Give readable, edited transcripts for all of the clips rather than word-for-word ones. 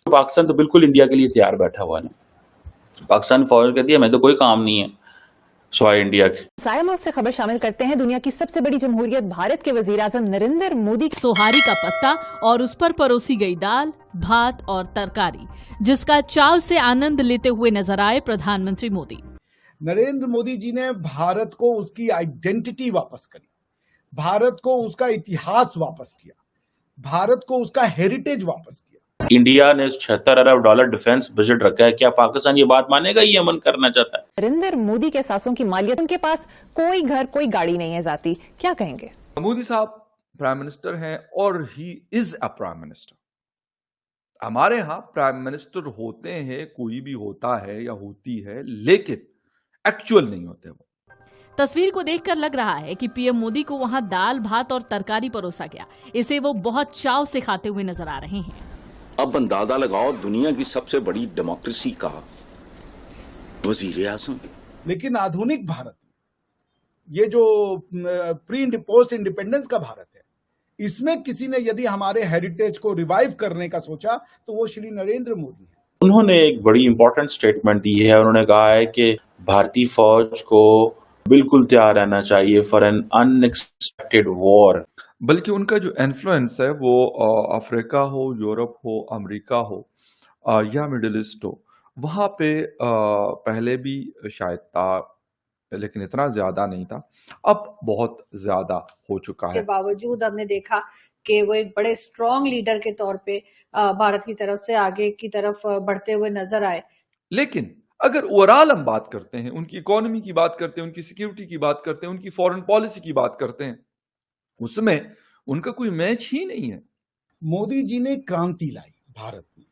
पाकिस्तान तो बिल्कुल इंडिया के लिए तैयार बैठा हुआ है। पाकिस्तान फौज कहती है मैं तो कोई काम नहीं है सिवाय इंडिया के। साया मुल्क से खबर शामिल करते हैं। दुनिया की सबसे बड़ी जमहूरियत भारत के वजीर-आजम नरेंद्र मोदी सोहारी का पत्ता और उस पर परोसी गई दाल, भात और तरकारी, जिसका चाव से आनंद लेते हुए नजर आए प्रधानमंत्री मोदी। नरेंद्र मोदी जी ने भारत को उसकी आइडेंटिटी वापस करी, भारत को उसका इतिहास वापस किया, भारत को उसका हेरिटेज वापस किया। इंडिया ने $76 अरब डिफेंस बजट रखा है। क्या पाकिस्तान ये बात मानेगा? ये अमन करना चाहता है। नरेंद्र मोदी के सासों की मालियत, उनके पास कोई घर कोई गाड़ी नहीं है जाती, क्या कहेंगे? मोदी साहब प्राइम मिनिस्टर हैं और he is a prime minister. हमारे यहां प्राइम मिनिस्टर होते हैं, कोई भी होता है या होती है, लेकिन एक्चुअल नहीं होते वो। तस्वीर को देखकर लग रहा है कि पीएम मोदी को वहां दाल, भात और तरकारी परोसा गया। इसे वो बहुत चाव से खाते हुए नजर आ रहे हैं। अब अंदाजा लगाओ, दुनिया की सबसे बड़ी डेमोक्रेसी का वजीर आजम। लेकिन आधुनिक भारत, ये जो प्री पोस्ट इंडिपेंडेंस का भारत है, इसमें किसी ने यदि हमारे हेरिटेज को रिवाइव करने का सोचा तो वो श्री नरेंद्र मोदी है। उन्होंने एक बड़ी इंपॉर्टेंट स्टेटमेंट दी है। उन्होंने कहा है कि भारतीय फौज को बिल्कुल तैयार रहना चाहिए फॉर एन अनएक्सपेक्टेड वॉर। बल्कि उनका जो इन्फ्लुएंस है वो अफ्रीका हो, यूरोप हो, अमेरिका हो या मिडिल ईस्ट हो, वहां पे पहले भी शायद था, लेकिन इतना ज्यादा नहीं था। अब बहुत ज्यादा हो चुका है। के बावजूद हमने देखा कि वो एक बड़े स्ट्रॉन्ग लीडर के तौर पे भारत की तरफ से आगे की तरफ बढ़ते हुए नजर आए। लेकिन अगर ओवरऑल हम बात करते हैं, उनकी इकोनॉमी की बात करते हैं, उनकी सिक्योरिटी की बात करते हैं, उनकी फॉरेन पॉलिसी की बात करते हैं, उसमें उनका कोई मैच ही नहीं है। मोदी जी ने क्रांति लाई भारत में।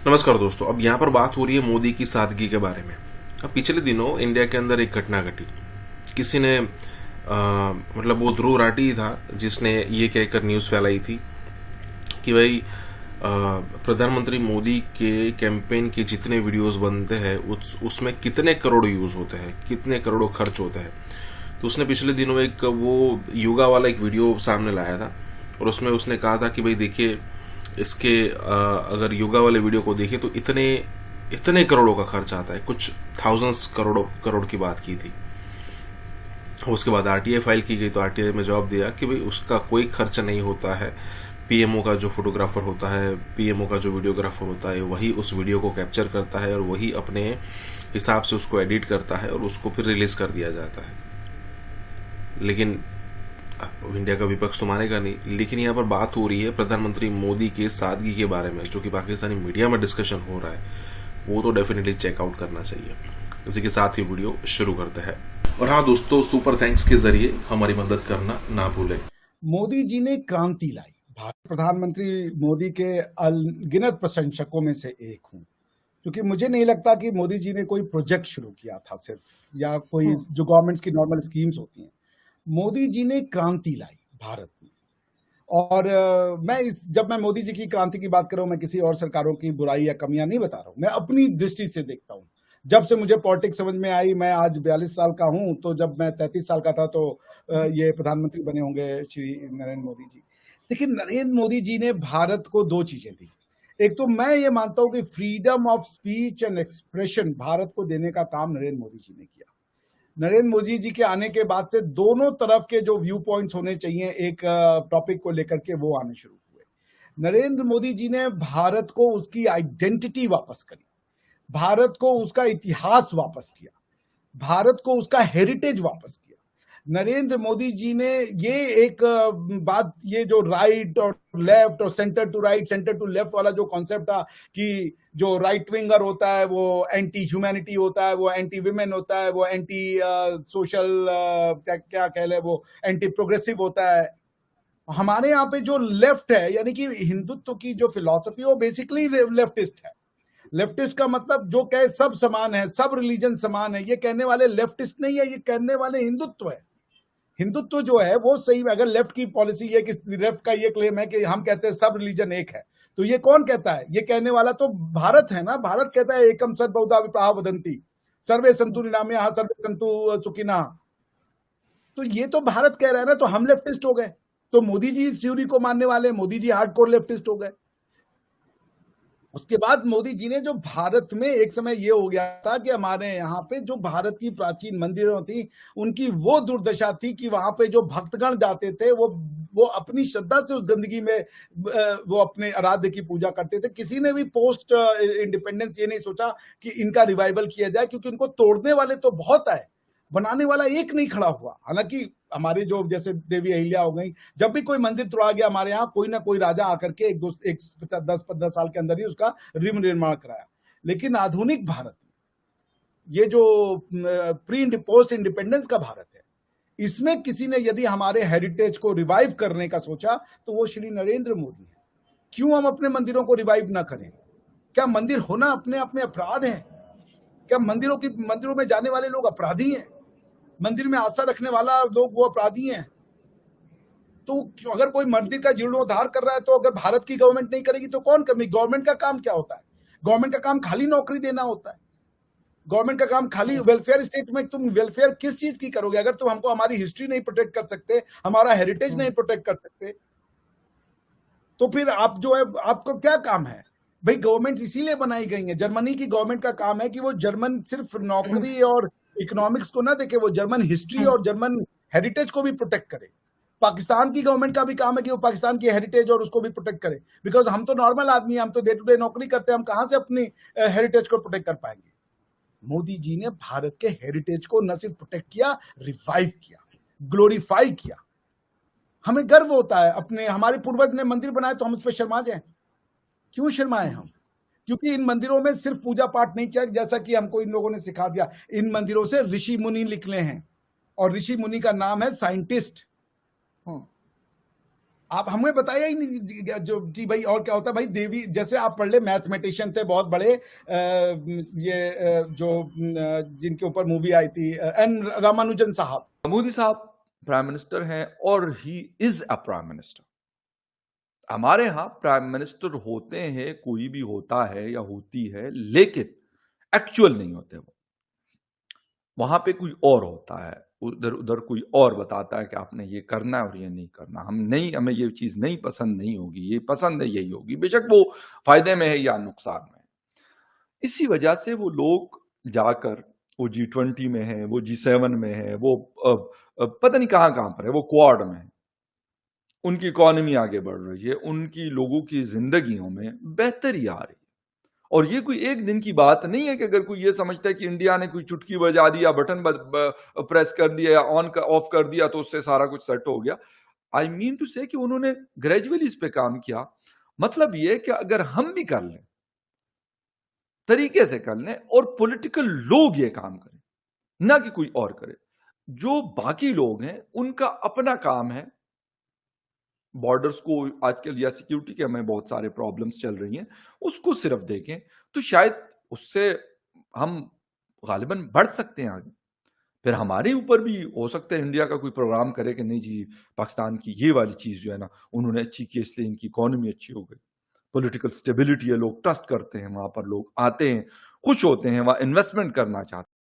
नमस्कार दोस्तों, अब यहाँ पर बात हो रही है मोदी की सादगी के बारे में। अब पिछले दिनों इंडिया के अंदर एक घटना घटी। किसी ने मतलब वो ध्रुव राठी था जिसने ये कहकर न्यूज़ फैलाई थी कि भाई प्रधानमंत्री मोदी के कैंपेन के जितने वीडियोस बनते हैं उसमें कितने करोड़ यूज़ होते हैं, कितने करोड़ों खर्च होते हैं। तो उसने पिछले दिनों एक वो योगा वाला एक वीडियो सामने लाया था और उसमें उसने कहा था कि भाई देखिए, इसके अगर योगा वाले वीडियो को देखें तो इतने करोड़ों का खर्च आता है। कुछ थाउजेंड्स करोड़ की बात की थी। उसके बाद आरटीआई फाइल की गई तो आरटीआई में जवाब दिया कि भाई उसका कोई खर्च नहीं होता है। पीएमओ का जो फोटोग्राफर होता है, पीएमओ का जो वीडियोग्राफर होता है, वही उस वीडियो को कैप्चर करता है और वही अपने हिसाब से उसको एडिट करता है और उसको फिर रिलीज कर दिया जाता है। लेकिन इंडिया का विपक्ष तो मानेगा नहीं। लेकिन यहाँ पर बात हो रही है प्रधानमंत्री मोदी के सादगी के बारे में, जो कि पाकिस्तानी मीडिया में डिस्कशन हो रहा है, वो तो डेफिनेटली चेकआउट करना चाहिए। इसी के साथ ही वीडियो शुरू करते हैं। और हाँ दोस्तों, सुपर थैंक्स के जरिए हमारी मदद करना ना भूलें। मोदी जी ने क्रांति लाई। प्रधानमंत्री मोदी के अनगिनत प्रशंसकों में से एक हूं, क्योंकि मुझे नहीं लगता कि मोदी जी ने कोई प्रोजेक्ट शुरू किया था सिर्फ, या कोई जो गवर्नमेंट्स की नॉर्मल स्कीम्स होती हैं। मोदी जी ने क्रांति लाई भारत में। और जब मैं मोदी जी की क्रांति की बात कर रहा हूं, मैं किसी और सरकारों की बुराई या कमियां नहीं बता रहा हूं, मैं अपनी दृष्टि से देखता हूं। जब से मुझे पॉलिटिक्स समझ में आई, मैं आज 42 साल का हूं, तो जब मैं 33 साल का था तो ये प्रधानमंत्री बने होंगे श्री नरेंद्र मोदी जी। लेकिन नरेंद्र मोदी जी ने भारत को दो चीजें दी। एक तो मैं ये मानता हूं कि freedom of speech and expression Bharat को देने का काम नरेंद्र मोदी जी ने किया। नरेंद्र मोदी जी के आने के बाद से दोनों तरफ के जो व्यू पॉइंट्स होने चाहिए एक टॉपिक को लेकर के, वो आने शुरू हुए। नरेंद्र मोदी जी ने भारत को उसकी आइडेंटिटी वापस करी, भारत को उसका इतिहास वापस किया, भारत को उसका हेरिटेज वापस किया। नरेंद्र मोदी जी ने ये एक बात, ये जो राइट और लेफ्ट और centre to right, centre to left वाला जो कॉन्सेप्ट था कि जो राइट विंगर होता है वो एंटी ह्यूमैनिटी होता है, वो एंटी विमेन होता है, वो एंटी सोशल क्या कह ले, वो एंटी प्रोग्रेसिव होता है। हमारे यहाँ पे जो लेफ्ट है, यानी कि हिंदुत्व की जो फिलॉसफी, वो बेसिकली लेफ्टिस्ट है। लेफ्टिस्ट का मतलब जो कहे सब समान है, सब रिलीजन समान है, ये कहने वाले लेफ्टिस्ट नहीं है, ये कहने वाले हिंदुत्व है। हिंदुत्व जो है वो सही में, अगर लेफ्ट की पॉलिसी है कि लेफ्ट का ये क्लेम है कि हम कहते हैं सब रिलीजन एक है, तो ये कौन कहता है? ये कहने वाला तो भारत है ना। भारत कहता है एकम सद बहुधा विप्राह वदंती, सर्वे संतु निरामया सर्वे संतु सुखिनः। तो ये तो भारत कह रहा है ना, तो हम लेफ्टिस्ट हो गए, तो मोदी जी इस थ्योरी को मानने वाले, मोदी जी हार्डकोर लेफ्टिस्ट हो गए। उसके बाद मोदी जी ने जो भारत में एक समय ये हो गया था कि हमारे यहाँ पे जो भारत की प्राचीन मंदिरों थी उनकी वो दुर्दशा थी कि वहां पे जो भक्तगण जाते थे वो अपनी श्रद्धा से उस गंदगी में वो अपने आराध्य की पूजा करते थे। किसी ने भी पोस्ट इंडिपेंडेंस ये नहीं सोचा कि इनका रिवाइवल किया जाए, क्योंकि इनको तोड़ने वाले तो बहुत आए, बनाने वाला एक नहीं खड़ा हुआ। हालांकि हमारी जो जैसे देवी अहिल्या हो गई, जब भी कोई मंदिर तोड़ा गया हमारे यहाँ कोई ना कोई राजा आकर के 10-15 साल के अंदर ही उसका निर्माण कराया। लेकिन आधुनिक भारत, ये जो प्री पोस्ट इंडिपेंडेंस का भारत है, इसमें किसी ने यदि हमारे हेरिटेज को रिवाइव करने का सोचा तो वो श्री नरेंद्र मोदी है। क्यों हम अपने मंदिरों को रिवाइव ना करें? क्या मंदिर होना अपने आप में अपराध है? क्या मंदिरों में जाने वाले लोग अपराधी हैं? मंदिर में आस्था रखने वाला लोग वो अपराधी हैं? तो अगर कोई मंदिर का जीर्णोद्धार कर रहा है तो अगर भारत की गवर्नमेंट नहीं करेगी तो कौन करेगी? गवर्नमेंट का काम क्या होता है? गवर्नमेंट का काम खाली नौकरी देना होता है। गवर्नमेंट का काम खाली वेलफेयर स्टेट में, तुम वेलफेयर किस चीज की करोगे अगर तुम हमको हमारी हिस्ट्री नहीं प्रोटेक्ट कर सकते, हमारा हेरिटेज नहीं प्रोटेक्ट कर सकते, तो फिर आप जो है आपको क्या काम है भाई? गवर्नमेंट इसीलिए बनाई गई है। जर्मनी की गवर्नमेंट का काम है कि वो जर्मन सिर्फ नौकरी और इकोनॉमिक्स को ना देखे, वो जर्मन हिस्ट्री और जर्मन हेरिटेज को भी प्रोटेक्ट करे। पाकिस्तान की गवर्नमेंट का भी काम है कि वो पाकिस्तान की हेरिटेज और उसको भी प्रोटेक्ट करे, बिकॉज हम तो नॉर्मल आदमी हैं, हम तो डे टू डे नौकरी करते हैं, हम कहां से अपनी हेरिटेज को प्रोटेक्ट कर पाएंगे? मोदी जी ने भारत के हेरिटेज को न सिर्फ प्रोटेक्ट किया, रिवाइव किया, ग्लोरीफाई किया। हमें गर्व होता है अपने, हमारे पूर्वज ने मंदिर बनाए तो हम उस पर शर्मा जाए? क्यों शर्माए हम? क्योंकि इन मंदिरों में सिर्फ पूजा पाठ नहीं किया, जैसा कि हमको इन लोगों ने सिखा दिया। इन मंदिरों से ऋषि मुनि निकले हैं और ऋषि मुनि का नाम है साइंटिस्ट। आप हमें बताइए ही नहीं जो जी भाई और क्या होता है भाई। देवी जैसे आप पढ़ ले, मैथमेटिशियन थे बहुत बड़े, जो जिनके ऊपर मूवी आई थी, एन रामानुजन साहब। मोदी साहब प्राइम मिनिस्टर हैं और he is a prime minister. हमारे यहाँ प्राइम मिनिस्टर होते हैं, कोई भी होता है या होती है, लेकिन एक्चुअल नहीं होते वो। वहां पे कोई और होता है, उधर कोई और बताता है कि आपने ये करना है और ये नहीं करना। हमें ये चीज नहीं पसंद नहीं होगी, ये पसंद है यही होगी, बेशक वो फायदे में है या नुकसान में है। इसी वजह से वो लोग जाकर वो G20 में है, वो G7 में है, वो पता नहीं कहां कहां पर है, वो क्वाड में है। उनकी इकोनॉमी आगे बढ़ रही है, उनकी लोगों की जिंदगियों में बेहतरी आ रही है। और ये कोई एक दिन की बात नहीं है कि अगर कोई ये समझता है कि इंडिया ने कोई चुटकी बजा दिया, बटन प्रेस कर दिया या ऑन ऑफ कर दिया तो उससे सारा कुछ सेट हो गया। आई मीन टू से कि उन्होंने ग्रेजुअली इस पे काम किया। मतलब ये कि अगर हम भी कर लें, तरीके से कर लें और पॉलिटिकल लोग ये काम करें, ना कि कोई और करे। जो बाकी लोग हैं उनका अपना काम है बॉर्डर्स को आजकल या सिक्योरिटी के हमें बहुत सारे प्रॉब्लम्स चल रही हैं, उसको सिर्फ देखें तो शायद उससे हम गालिबन बढ़ सकते हैं आगे। फिर हमारे ऊपर भी हो सकता है इंडिया का कोई प्रोग्राम करे कि नहीं जी पाकिस्तान की ये वाली चीज जो है ना उन्होंने अच्छी की, इसलिए इनकी इकोनॉमी अच्छी हो गई, पॉलिटिकल स्टेबिलिटी है, लोग ट्रस्ट करते हैं, वहां पर लोग आते हैं, खुश होते हैं, वहां इन्वेस्टमेंट करना चाहते हैं।